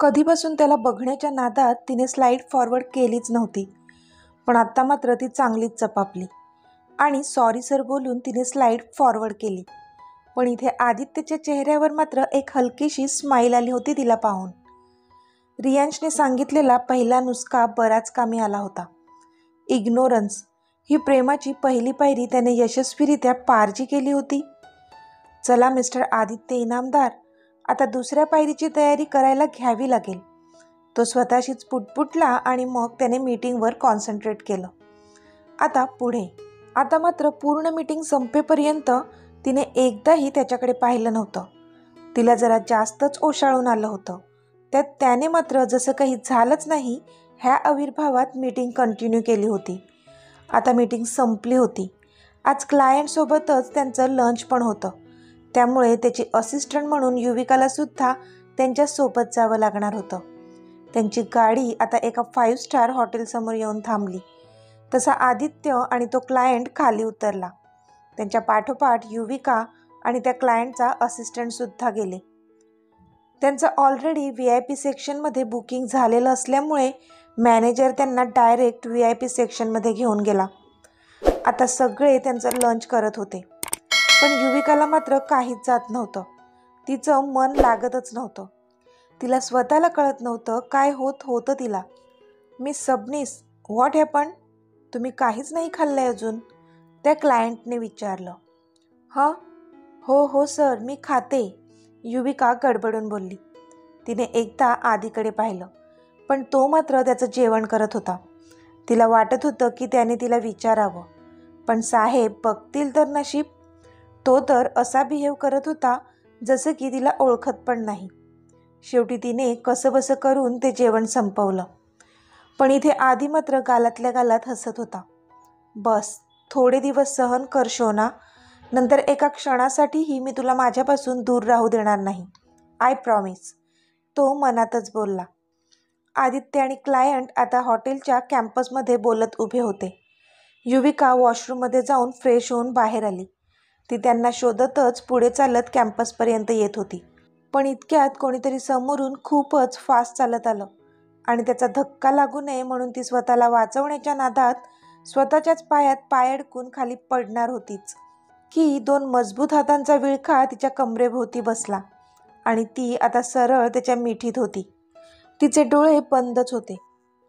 कधीपासून त्याला बघण्याच्या नादात तिने स्लाईड फॉरवर्ड केलीच नव्हती, पण आत्ता मात्र ती चांगलीच चपापली आणि सॉरी सर बोलून तिने स्लाईड फॉरवर्ड केली. पण इथे आदित्यच्या चेहऱ्यावर मात्र एक हलकीशी स्माईल आली होती तिला पाहून. रियांशने सांगितलेला पहिला नुस्खा बराच कामी आला होता. इग्नोरन्स ही प्रेमाची पहिली पायरी त्याने यशस्वीरित्या पारजी केली होती. चला मिस्टर आदित्य इनामदार, आता दुसऱ्या पायरीची तयारी करायला घ्यावी लागेल. तो स्वतःशीच पुटपुटला आणि मग त्याने मीटिंगवर कॉन्सन्ट्रेट केलं. आता पुढे. आता मात्र पूर्ण मीटिंग संपेपर्यंत तिने एकदाही त्याच्याकडे पाहिलं नव्हतं. तिला जरा जास्तच ओशाळून आलं होतं. त्याने मात्र जसं काही झालंच नाही ह्या आविर्भावात मीटिंग कंटिन्यू केली होती. आता मीटिंग संपली होती. आज क्लायंटसोबतच त्यांचं लंच पण होतं. त्यामुळे त्याची असिस्टंट म्हणून युविकाला सुद्धा त्यांच्यासोबत जावं लागणार होतं. त्यांची गाडी आता एका 5 स्टार हॉटेलसमोर येऊन थांबली. तसा आदित्य आणि तो क्लायंट खाली उतरला. त्यांच्या पाठोपाठ युविका आणि त्या क्लायंटचा असिस्टंटसुद्धा गेले. त्यांचं ऑलरेडी VIP सेक्शनमध्ये बुकिंग झालेलं असल्यामुळे मॅनेजर त्यांना डायरेक्ट VIP सेक्शनमध्ये घेऊन गेला. आता सगळे त्यांचं लंच करत होते. पण युविकाला मात्र काहीच जात नव्हतं. तिचं मन लागतच नव्हतं. तिला स्वतःला कळत नव्हतं काय होत होतं तिला. Miss Sabnis, what happen? तुम्ही काहीच नाही खाल्लंय अजून? त्या क्लायंटने विचारलं. हो सर, मी खाते, युविका गडबडून बोलली. तिने एकदा आधीकडे पाहिलं, पण तो मात्र त्याचं जेवण करत होता. तिला वाटत होतं की त्याने तिला विचारावं, पण साहेब बघतील तर नशीब. तो तर असा बिहेव करत होता जसं की तिला ओळखत पण नाही. शेवटी तिने कसंबसं करून ते जेवण संपवलं. पण इथे आधी मात्र गालातल्या गालात हसत होता. बस थोडे दिवस सहन कर शोना, नंतर एका क्षणासाठीही मी तुला माझ्यापासून दूर राहू देणार नाही. आय प्रॉमिस, तो मनातच बोलला. आदित्य आणि क्लायंट आता हॉटेलच्या कॅम्पसमध्ये बोलत उभे होते. युविका वॉशरूममध्ये जाऊन फ्रेश होऊन बाहेर आली. ती त्यांना शोधतच पुढे चालत कॅम्पसपर्यंत येत होती. पण इतक्यात कोणीतरी समोरून खूपच फास्ट चालत आलं आणि त्याचा धक्का लागू नये म्हणून ती स्वतःला वाचवण्याच्या नादात स्वतःच्याच पायात पाय अडकून खाली पडणार होतीच की 2 मजबूत हातांचा विळखा तिच्या कमरेभोवती बसला आणि ती आता सरळ त्याच्या मिठीत होती. तिचे डोळे बंदच होते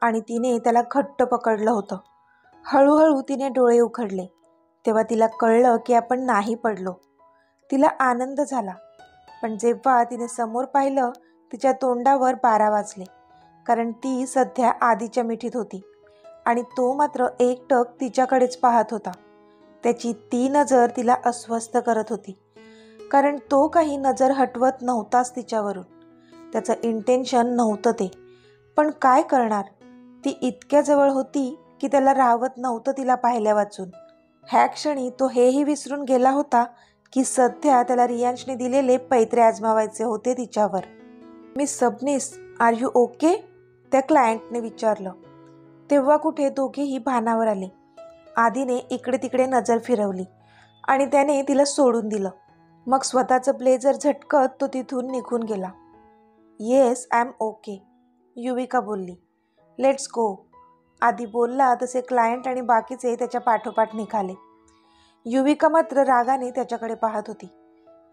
आणि तिने त्याला घट्ट पकडलं होतं. हळूहळू तिने डोळे उघडले तेव्हा तिला कळलं की आपण नाही पडलो. तिला आनंद झाला. पण जेव्हा तिने समोर पाहिलं तिच्या तोंडावर 12 वाजले, कारण ती सध्या आधीच्या मिठीत होती आणि तो मात्र एकटक तिच्याकडेच पाहत होता. त्याची ती नजर तिला अस्वस्थ करत होती, कारण तो काही नजर हटवत नव्हताच तिच्यावरून. त्याचं इंटेन्शन नव्हतं ते. पण काय करणार, ती इतक्या जवळ होती की त्याला राहवत नव्हतं तिला पाहिल्या वाचून. ह्या क्षणी तो हेही विसरून गेला होता की सध्या त्याला रियांशने दिलेले पैत्रे आजमावायचे होते तिच्यावर. Miss Sabnis, are you okay? त्या क्लायंटने विचारलं. तेव्हा कुठे दोघेही भानावर आले. आधीने इकडे तिकडे नजर फिरवली आणि त्याने तिला सोडून दिलं. मग स्वतःचं ब्लेझर झटकत तो तिथून निघून गेला. Yes, I am okay, Yuvika बोलली. Let's go. आधी बोलला तसे क्लायंट आणि बाकीचे त्याच्या पाठोपाठ निघाले. युविका मात्र रागाने त्याच्याकडे पाहत होती.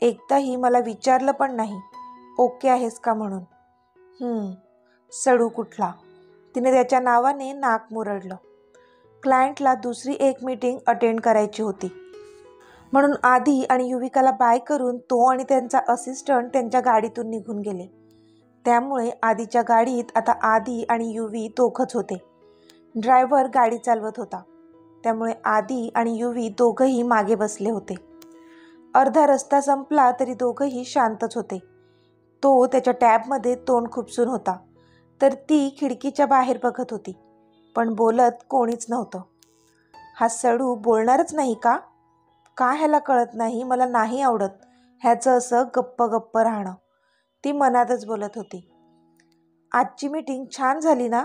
एकदाही मला विचारलं पण नाही ओके आहेस का म्हणून. सडू कुठला. तिने त्याच्या नावाने नाक मुरडलं. क्लायंटला दुसरी एक मीटिंग अटेंड करायची होती म्हणून आधी आणि युविकाला बाय करून तो आणि त्यांचा असिस्टंट त्यांच्या गाडीतून निघून गेले. त्यामुळे आधीच्या गाडीत आता आधी आणि युवी दोघंच होते. ड्रायव्हर गाडी चालवत होता, त्यामुळे आधी आणि युवी दोघंही मागे बसले होते. अर्धा रस्ता संपला तरी दोघंही शांतच होते. तो त्याच्या टॅबमध्ये तोंड खुपसून होता, तर ती खिडकीच्या बाहेर बघत होती, पण बोलत कोणीच नव्हतं. हा सडू बोलणारच नाही का? का ह्याला कळत नाही मला नाही आवडत ह्याचं असं गप्प गप्प राहणं, ती मनातच बोलत होती. आजची मीटिंग छान झाली ना,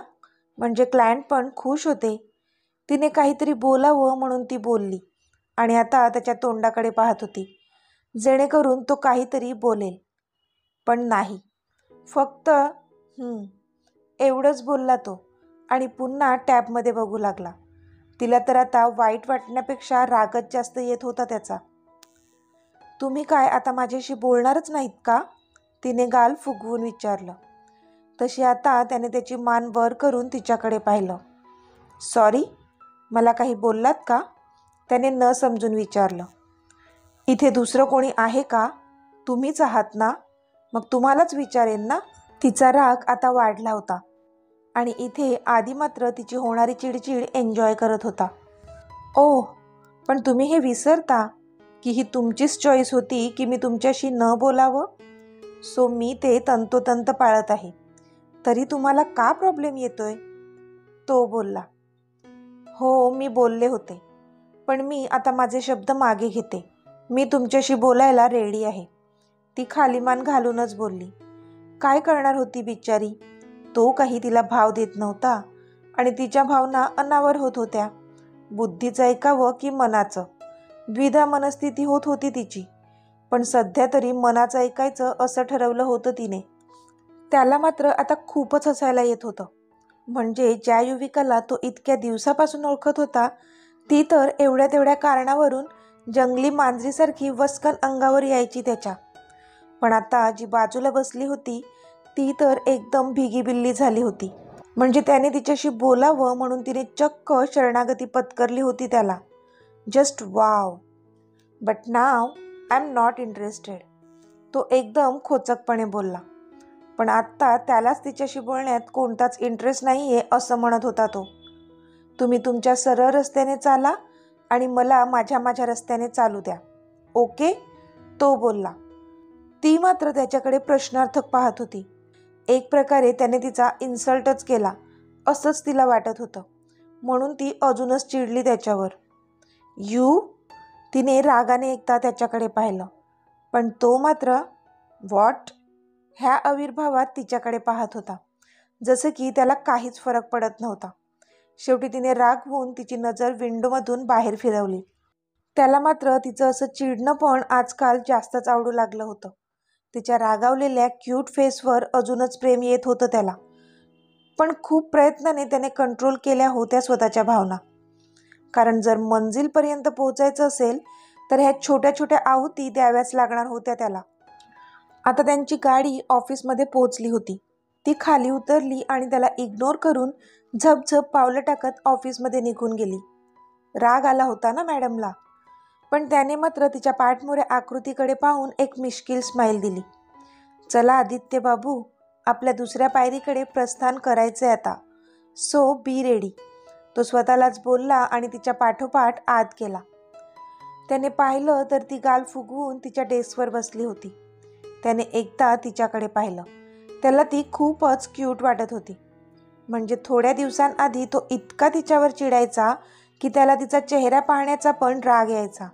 म्हणजे क्लायंट पण खुश होते. तिने काहीतरी बोलावं म्हणून ती बोलली आणि आता त्याच्या तोंडाकडे पाहत होती, जेणेकरून तो काहीतरी बोलेल. पण नाही, फक्त एवढंच बोलला तो आणि पुन्हा टॅबमध्ये बघू लागला. तिला तर आता वाईट वाटण्यापेक्षा रागच जास्त येत होता त्याचा. तुम्ही काय आता माझ्याशी बोलणारच नाहीत का? तिने गाल फुगवून विचारलं. तशी आता त्याने त्याची मान वर करून तिच्याकडे पाहिलं. सॉरी, मला काही बोललात का? त्याने न समजून विचारलं. इथे दुसरं कोणी आहे का? तुम्हीच आहात ना? मग तुम्हालाच विचारेन ना. तिचा राग आता वाढला होता आणि इथे आधी मात्र तिची होणारी चिडचिड एन्जॉय करत होता. ओह, पण तुम्ही हे विसरता की ही तुमचीच चॉईस होती की मी तुमच्याशी न बोलावं. सो मी ते तंतोतंत पाळत आहे. तरी तुम्हाला का प्रॉब्लेम येतोय? तो बोलला. हो, मी बोलले होते, पण मी आता माझे शब्द मागे घेते. मी तुमच्याशी बोलायला रेडी आहे. ती खाली मान घालूनच बोलली. काय करणार होती बिचारी? तो काही तिला भाव देत नव्हता आणि तिच्या भावना अनावर होत होत्या. बुद्धीचं ऐकावं की मनाचं, द्विधा मनस्थिती होत होती तिची. पण सध्या तरी मनाचं ऐकायचं असं ठरवलं होतं तिने. त्याला मात्र आता खूपच हसायला येत होतं. म्हणजे ज्या युविकाला तो इतक्या दिवसापासून ओळखत होता ती तर एवढ्या तेवढ्या कारणावरून जंगली मांजरीसारखी वस्कन अंगावर यायची त्याच्या. पण आता जी बाजूला बसली होती ती तर एकदम भिगी बिल्ली झाली होती. म्हणजे त्याने तिच्याशी बोलावं म्हणून तिने चक्क शरणागती पत्करली होती त्याला. Just wow. But now I am not interested. तो एकदम खोचकपणे बोलला. पण आत्ता त्यालाच तिच्याशी बोलण्यात कोणताच इंटरेस्ट नाही आहे असं म्हणत होता तो. तुम्ही तुमच्या सरळ रस्त्याने चाला आणि मला माझ्या रस्त्याने चालू द्या. ओके, तो बोलला. ती मात्र त्याच्याकडे प्रश्नार्थक पाहत होती. एक प्रकारे त्याने तिचा इन्सल्टच केला असंच तिला वाटत होतं. म्हणून ती अजूनच चिडली त्याच्यावर. यू. तिने रागाने एकदा त्याच्याकडे पाहिलं, पण तो मात्र व्हॉट ह्या आविर्भावात तिच्याकडे पाहत होता, जसं की त्याला काहीच फरक पडत नव्हता. शेवटी तिने राग होऊन तिची नजर विंडोमधून बाहेर फिरवली. त्याला मात्र तिचं असं चिडणं पण आजकाल जास्तच आवडू लागलं होतं. तिच्या रागावलेल्या क्यूट फेसवर अजूनच प्रेम येत होतं त्याला. पण खूप प्रयत्नाने त्याने कंट्रोल केल्या होत्या स्वतःच्या भावना. कारण जर मंजिलपर्यंत पोहोचायचं असेल तर ह्या छोट्या छोट्या आहुती द्याव्याच लागणार होत्या त्याला. आता त्यांची गाडी ऑफिसमध्ये पोहोचली होती. ती खाली उतरली आणि त्याला इग्नोर करून झपझप पावलं टाकत ऑफिसमध्ये निघून गेली. राग आला होता ना मॅडमला. पण त्याने मात्र तिच्या पाठमोऱ्या आकृतीकडे पाहून एक मिश्किल स्माईल दिली. चला आदित्य बाबू, आपल्या दुसऱ्या पायरीकडे प्रस्थान करायचे आता. So be ready. तो स्वतःलाच बोलला आणि तिच्या पाठोपाठ आत गेला. त्याने पाहिलं तर ती गाल फुगवून तिच्या डेस्कवर बसली होती. त्याने एकदा तिच्याकडे पाहिलं. त्याला ती खूपच क्यूट वाटत होती. म्हणजे थोड्या दिवसांआधी तो इतका तिच्यावर चिडायचा की त्याला तिचा चेहरा पाहण्याचा पण राग यायचा.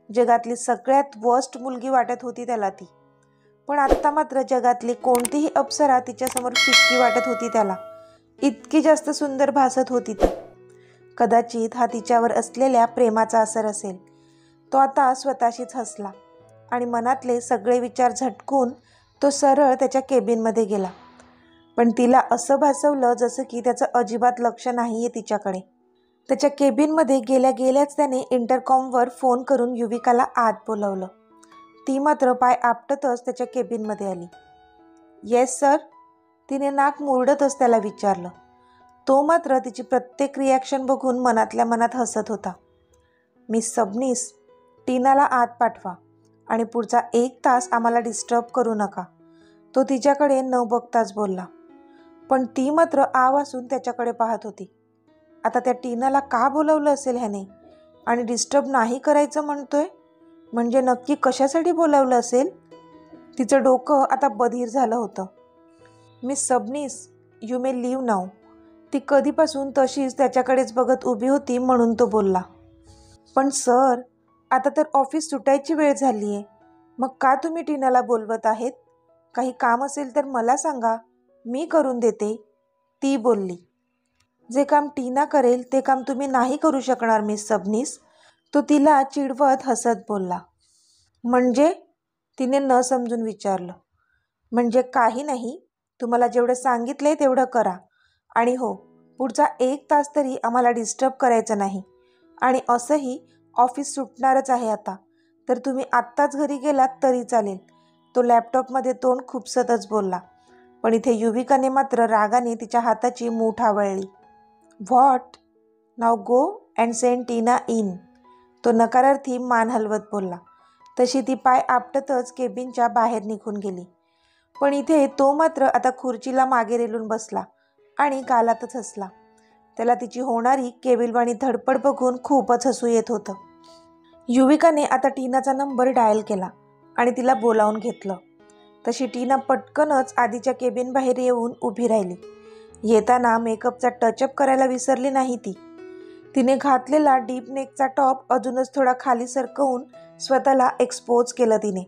जगातली सगळ्यात वर्स्ट मुलगी वाटत होती त्याला ती. पण आत्ता मात्र जगातली कोणतीही अप्सरा तिच्यासमोर फिक्की वाटत होती त्याला. इतकी जास्त सुंदर भासत होती ती. कदाचित हा तिच्यावर असलेल्या प्रेमाचा असर असेल. तो आता स्वतःशीच हसला आणि मनातले सगळे विचार झटकून तो सरळ त्याच्या केबिनमध्ये गेला. पण तिला असं भासवलं जसं की त्याचं अजिबात लक्ष नाही आहे तिच्याकडे. त्याच्या केबिनमध्ये गेल्या गेल्याच त्याने इंटरकॉमवर फोन करून युविकाला आत बोलवलं. ती मात्र पाय आपटतच त्याच्या केबिनमध्ये आली. Yes sir. तिने नाक मुरडतच त्याला विचारलं. तो मात्र तिची प्रत्येक रिॲक्शन बघून मनातल्या मनात हसत होता. मिस सबनीस, टीनाला आत पाठवा आणि पुढचा 1 तास आम्हाला डिस्टर्ब करू नका. तो तिच्याकडे न बघताच बोलला. पण ती मात्र आवासून त्याच्याकडे पाहत होती. आता त्या टीनाला का बोलवलं असेल ह्याने आणि डिस्टर्ब नाही करायचं म्हणतोय. म्हणजे नक्की कशासाठी बोलावलं असेल. तिचं डोकं आता बधीर झालं होतं. Miss Sabnis, you may leave now. ती कधीपासून तशीच त्याच्याकडेच बघत उभी होती म्हणून तो बोलला. पण सर, आता तर ऑफिस सुटायची वेळ झाली आहे. मग का तुम्ही टीनाला बोलवत आहेत? काही काम असेल तर मला सांगा, मी करून देते, ती बोलली. जे काम टीना करेल ते काम तुम्ही नाही करू शकणार मिस सबनीस. तो तिला चिडवत हसत बोलला. म्हणजे? तिने न समजून विचारलं. म्हणजे काही नाही, तुम्हाला जेवढं सांगितले तेवढं करा. आणि हो, पुढचा 1 तास तरी आम्हाला डिस्टर्ब करायचं नाही. आणि असंही ऑफिस सुटणारच आहे आता, तर तुम्ही आत्ताच घरी गेलात तरी चालेल. तो लॅपटॉपमध्ये तोंड खुपसतच बोलला. पण इथे युविकाने मात्र रागाने तिच्या हाताची मूठ आवळली. What? Now go and send Tina in. तो नकारार्थी मान हलवत बोलला. तशी ती पाय आपटतच केबिनच्या बाहेर निघून गेली. पण इथे तो मात्र आता खुर्चीला मागे रेलून बसला आणि गालातच हसला. त्याला तिची होणारी केविलवाणी धडपड बघून खूपच हसू येत होतं. युविकाने आता टीनाचा नंबर डायल केला आणि तिला बोलावून घेतलं. तशी टीना पटकनच आधीच्या केबिन बाहेर येऊन उभी राहिली. येताना मेकअपचा टचअप करायला विसरली नाही ती. तिने घातलेला डीप नेकचा टॉप अजूनच थोडा खाली सरकवून स्वतःला एक्सपोज केलं तिने.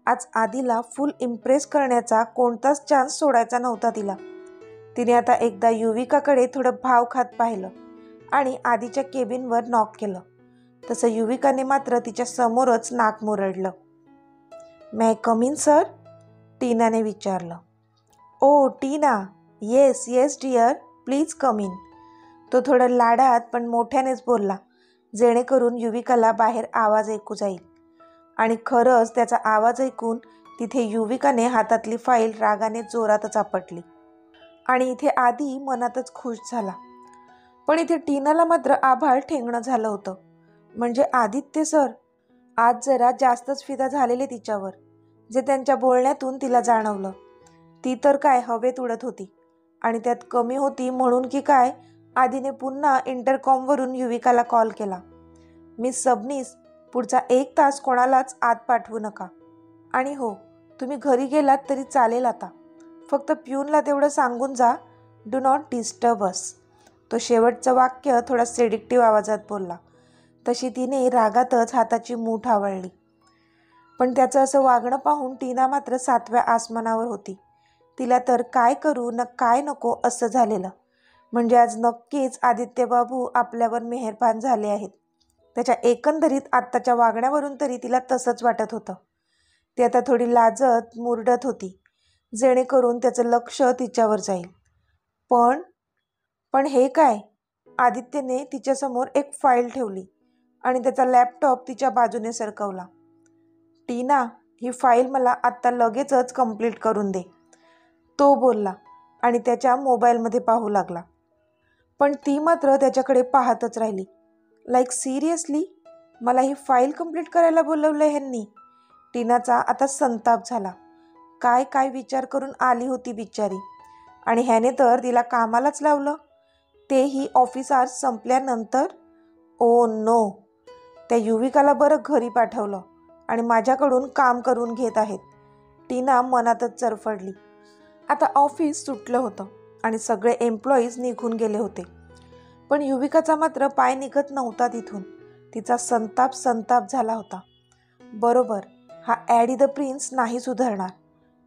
आज आधीला फुल इम्प्रेस करण्याचा कोणताच चान्स सोडायचा नव्हता तिला. तिने आता एकदा युविकाकडे थोडं भाव खात पाहिलं आणि आधीच्या केबिनवर नॉक केलं. तसं युविकाने मात्र तिच्या समोरच नाक मुरडलं. May I come in sir? टीनाने विचारलं. Oh Tina, yes yes dear, please come in. तो थोडं लाडात पण मोठ्यानेच बोलला, जेणेकरून युविकाला बाहेर आवाज ऐकू जाईल. आणि खरंच त्याचा आवाज ऐकून तिथे युविकाने हातातली फाईल रागाने जोरातच आपटली. आणि इथे आधी मनातच खुश झाला. पण इथे टीनाला मात्र आभाळ ठेंगणं झालं होतं. म्हणजे आदित्य सर आज जरा जास्तच फिदा झालेले तिच्यावर, जे त्यांच्या बोलण्यातून तिला जाणवलं. ती तर काय हवेत उडत होती. आणि त्यात कमी होती म्हणून की काय, आधीने पुन्हा इंटरकॉमवरून युविकाला कॉल केला. मिस सबनीस, पुढचा 1 तास कोणालाच आत पाठवू नका. आणि हो, तुम्ही घरी गेलात तरी चालेल आता. फक्त प्यूनला तेवढं सांगून जा, डू नॉट डिस्टर्ब अस. तो शेवटचं वाक्य थोडा सेडिक्टिव्ह आवाजात बोलला. तशी तिने रागातच हाताची मूठ आवळली. पण त्याचं असं वागणं पाहून टीना मात्र 7व्या आसमानावर होती. तिला तर काय करू न काय नको असं झालेलं. म्हणजे आज नक्कीच आदित्यबाबू आपल्यावर मेहरबान झाले आहेत. त्याच्या एकंदरीत आत्ताच्या वागण्यावरून तरी तिला तसंच वाटत होतं. ती आता थोडी लाजत मुरडत होती, जेणेकरून त्याचं लक्ष तिच्यावर जाईल. पण हे काय? आदित्यने तिच्यासमोर एक फाईल ठेवली आणि त्याचा लॅपटॉप तिच्या बाजूने सरकवला. टीना, ही फाईल मला आत्ता लगेचच कंप्लीट करून दे, तो बोलला आणि त्याच्या मोबाईलमध्ये पाहू लागला. पण ती मात्र त्याच्याकडे पाहतच राहिली. Like seriously? मला ही फाईल कंप्लीट करायला बोलवलं ह्यांनी? टीनाचा आता संताप झाला. काय काय विचार करून आली होती बिचारी. आणि ह्याने तर तिला कामालाच लावलं, तेही ऑफिस आवर्स संपल्यानंतर. ओ नो, त्या युविकाला बरं घरी पाठवलं आणि माझ्याकडून काम करून घेत आहेत. टीना मनातच चरफडली. आता ऑफिस सुटलं होतं आणि सगळे एम्प्लॉईज निघून गेले होते. पण युविकाचा मात्र पाय निघत नव्हता तिथून. तिचा संताप झाला होता. बरोबर, हा ॲडी द प्रिन्स नाही सुधारणार.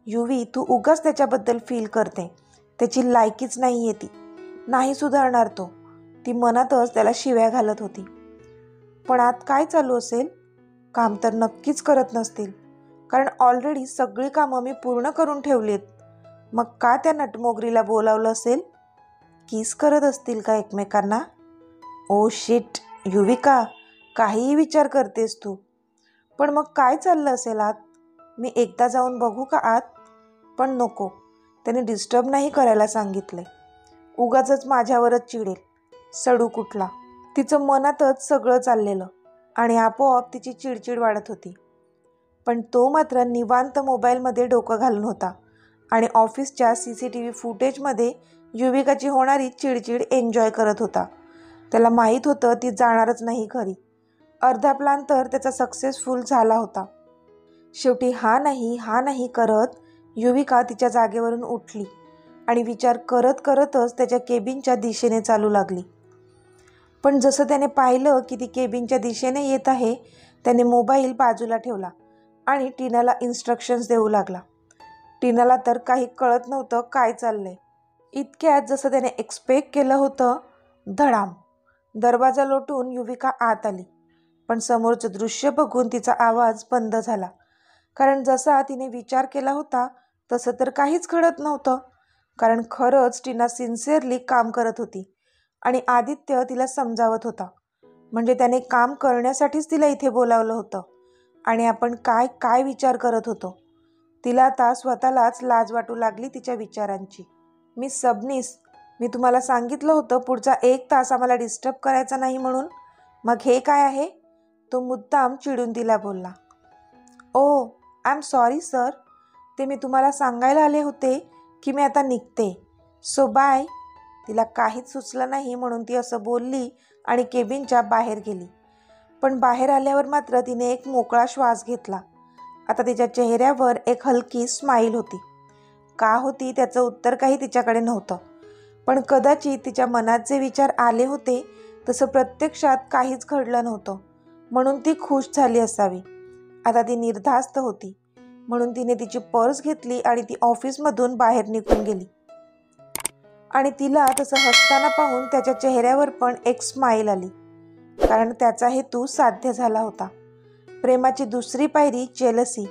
युवी, तू उगाच त्याच्याबद्दल फील करते. त्याची लायकीच नाही आहे ती. नाही सुधारणार तो. ती मनातच त्याला शिव्या घालत होती. पण आत काय चालू असेल? काम तर नक्कीच करत नसतील, कारण ऑलरेडी सगळी कामं मी पूर्ण करून ठेवलीत. मग का त्या नटमोगरीला बोलावलं असेल? किस करत असतील का एकमेकांना? ओ शिट, युविका, काहीही विचार करतेस तू. पण मग काय चाललं असेल आत? मी एकदा जाऊन बघू का आत? पण नको, त्याने डिस्टर्ब नाही करायला सांगितले. उगाचच माझ्यावरच चिडेल, सडू कुठला. तिचं मनातच सगळं चाललेलं आणि आपोआप तिची चिडचिड वाढत होती. पण तो मात्र निवांत मोबाईलमध्ये डोकं घालून होता आणि ऑफिसच्या CCTV फुटेजमध्ये युविकाची होणारी चिडचिड एन्जॉय करत होता. त्याला माहीत होतं ती जाणारच नाही घरी. अर्धा प्लॅन तर त्याचा सक्सेसफुल झाला होता. शेवटी हा नाही करत युविका तिच्या जागेवरून उठली आणि विचार करत करतच त्याच्या केबिनच्या दिशेने चालू लागली. पण जसं त्याने पाहिलं की ती केबिनच्या दिशेने येत आहे, त्याने मोबाईल बाजूला ठेवला आणि टीनाला इन्स्ट्रक्शन्स देऊ लागला. टीनाला तर काही कळत नव्हतं काय चाललंय. इतक्यात जसं त्याने एक्सपेक्ट केलं होतं, धडाम, दरवाजा लोटून युविका आत आली. पण समोरचं दृश्य बघून तिचा आवाज बंद झाला, कारण जसा तिने विचार केला होता तसं तर काहीच घडत नव्हतं, कारण खरंच टीना सिन्सिअरली काम करत होती आणि आदित्य तिला समजावत होता. म्हणजे त्याने काम करण्यासाठीच तिला इथे बोलावलं होतं. आणि आपण काय काय विचार करत होतो. तिला आता स्वतःलाच लाज वाटू लागली तिच्या विचारांची. मिस सबनीस, मी तुम्हाला सांगितलं होतं पुढचा 1 तास आम्हाला डिस्टर्ब करायचा नाही म्हणून. मग हे काय आहे? तो मुद्दाम चिडून तिला बोलला. ओ आय एम सॉरी सर, ते मी तुम्हाला सांगायला आले होते की मी आता निघते, सो बाय. तिला काहीच सुचलं नाही म्हणून ती असं बोलली आणि केबिनच्या बाहेर गेली. पण बाहेर आल्यावर मात्र तिने एक मोकळा श्वास घेतला. आता तिच्या चेहऱ्यावर एक हलकी स्माईल होती. का होती त्याचं उत्तर काही तिच्याकडे नव्हतं, पण कदाचित तिच्या मनात जे विचार आले होते तसं प्रत्यक्षात काहीच घडलं नव्हतं, म्हणून ती खुश झाली असावी. आता ती निर्धास्त होती, म्हणून तिने तिची पर्स घेतली आणि ती ऑफिसमधून बाहेर निघून गेली. आणि तिला तसं हसताना पाहून त्याच्या चेहऱ्यावर पण एक स्माईल आली, कारण त्याचा हेतू साध्य झाला होता. प्रेमाची दुसरी पायरी जेलसी,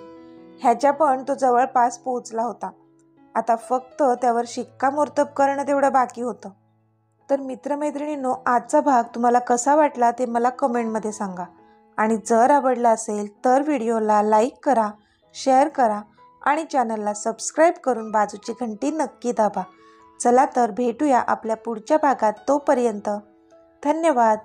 ह्याच्या पण तो जवळपास पोहोचला होता. आता फक्त त्यावर शिक्कामोर्तब करणं तेवढं बाकी होतं. तर मित्रमैत्रिणींनो, आजचा भाग तुम्हाला कसा वाटला ते मला कमेंटमध्ये सांगा. आणि जर आवडला असेल तर व्हिडिओला लाईक करा, शेअर करा आणि चॅनलला सबस्क्राईब करून बाजूची घंटी नक्की दाबा. चला तर भेटूया आपल्या पुढच्या भागात. तोपर्यंत धन्यवाद.